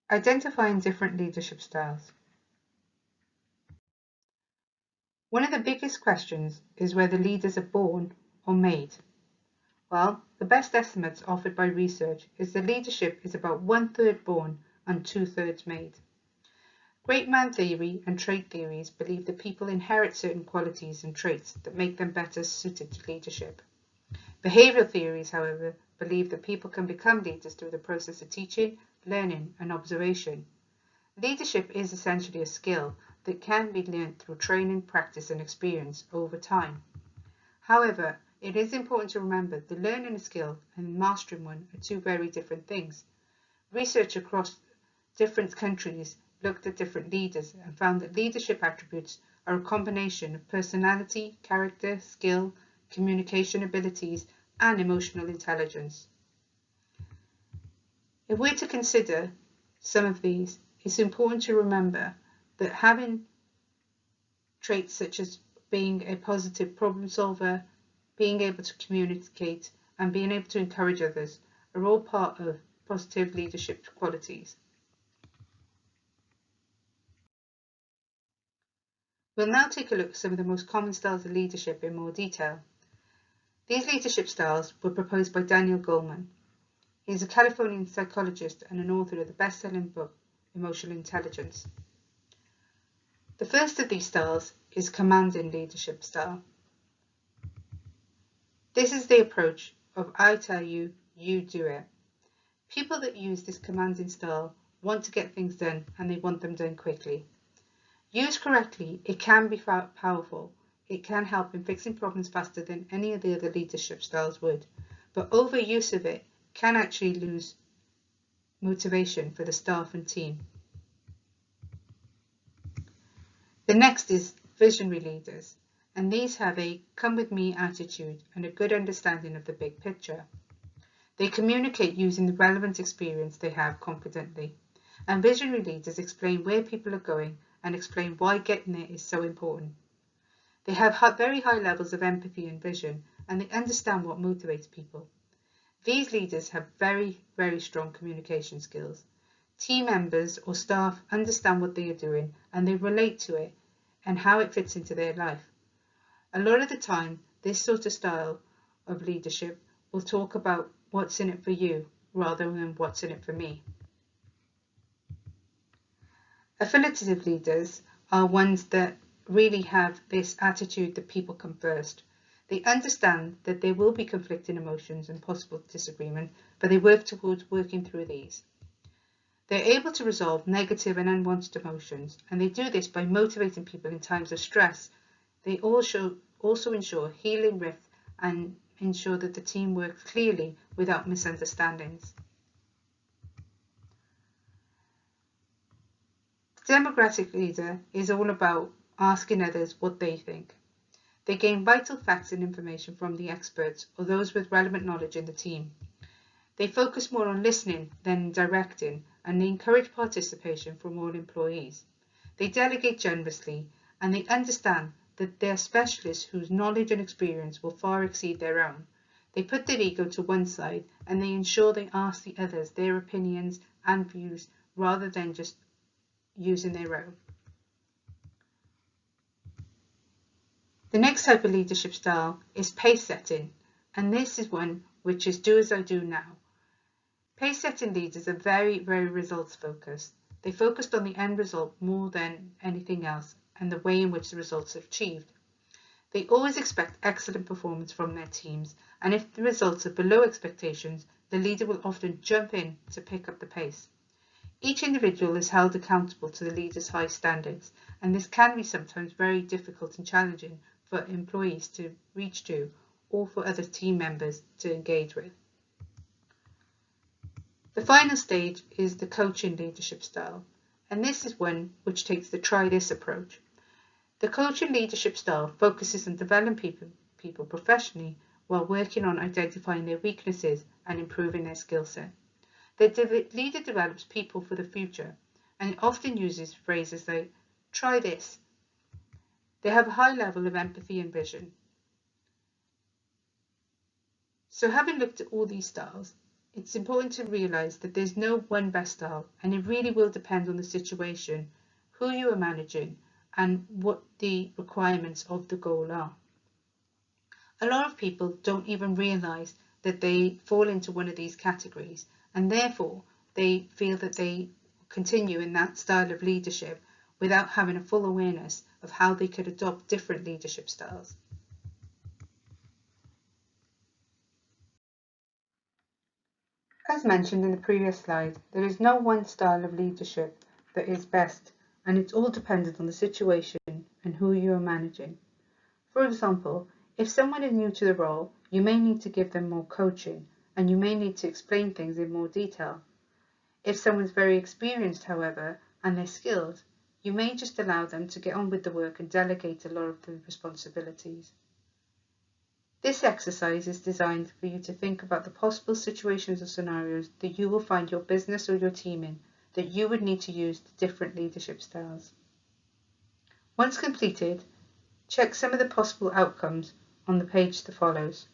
Identifying different leadership styles. One of the biggest questions is whether leaders are born or made. Well, the best estimates offered by research is that leadership is about 1/3 born and 2/3 made. Great man theory and trait theories believe that people inherit certain qualities and traits that make them better suited to leadership. Behavioral theories, however, believe that people can become leaders through the process of teaching, learning, and observation. Leadership is essentially a skill that can be learned through training, practice, and experience over time. However, it is important to remember that learning a skill and mastering one are two very different things. Research across different countries looked at different leaders and found that leadership attributes are a combination of personality, character, skill, communication abilities, and emotional intelligence. If we're to consider some of these, it's important to remember that having traits such as being a positive problem solver, being able to communicate, and being able to encourage others are all part of positive leadership qualities. We'll now take a look at some of the most common styles of leadership in more detail. These leadership styles were proposed by Daniel Goleman. He is a Californian psychologist and an author of the best-selling book, Emotional Intelligence. The first of these styles is commanding leadership style. This is the approach of I tell you, you do it. People that use this commanding style want to get things done and they want them done quickly. Used correctly, it can be powerful. It can help in fixing problems faster than any of the other leadership styles would, but overuse of it can actually lose motivation for the staff and team. The next is visionary leaders, and these have a come with me attitude and a good understanding of the big picture. They communicate using the relevant experience they have confidently, and visionary leaders explain where people are going and explain why getting there is so important. They have very high levels of empathy and vision, and they understand what motivates people. These leaders have very, very strong communication skills. Team members or staff understand what they are doing and they relate to it and how it fits into their life. A lot of the time, this sort of style of leadership will talk about what's in it for you rather than what's in it for me. Affiliative leaders are ones that really have this attitude that people come first. They understand that there will be conflicting emotions and possible disagreement, but they work towards working through these. They're able to resolve negative and unwanted emotions, and they do this by motivating people in times of stress. They also ensure healing rifts and ensure that the team works clearly without misunderstandings. The democratic leader is all about asking others what they think. They gain vital facts and information from the experts or those with relevant knowledge in the team. They focus more on listening than directing, and they encourage participation from all employees. They delegate generously, and they understand that they are specialists whose knowledge and experience will far exceed their own. They put their ego to one side, and they ensure they ask the others their opinions and views rather than just using their own. The next type of leadership style is pace setting, and this is one which is do as I do now. Pace setting leaders are very, very results focused. They focused on the end result more than anything else and the way in which the results are achieved. They always expect excellent performance from their teams, and if the results are below expectations, the leader will often jump in to pick up the pace. Each individual is held accountable to the leader's high standards, and this can be sometimes very difficult and challenging for employees to reach to or for other team members to engage with. The final stage is the coaching leadership style, and this is one which takes the try this approach. The coaching leadership style focuses on developing people professionally while working on identifying their weaknesses and improving their skill set. The leader develops people for the future and often uses phrases like, try this. They have a high level of empathy and vision. So having looked at all these styles, It's important to realise that there's no one best style, and it really will depend on the situation, who you are managing, and what the requirements of the goal are. A lot of people don't even realise that they fall into one of these categories, and therefore they feel that they continue in that style of leadership without having a full awareness of how they could adopt different leadership styles. As mentioned in the previous slide, there is no one style of leadership that is best, and it's all dependent on the situation and who you are managing. For example, if someone is new to the role, you may need to give them more coaching, and you may need to explain things in more detail. If someone's very experienced, however, and they're skilled, you may just allow them to get on with the work and delegate a lot of the responsibilities. This exercise is designed for you to think about the possible situations or scenarios that you will find your business or your team in that you would need to use the different leadership styles. Once completed, check some of the possible outcomes on the page that follows.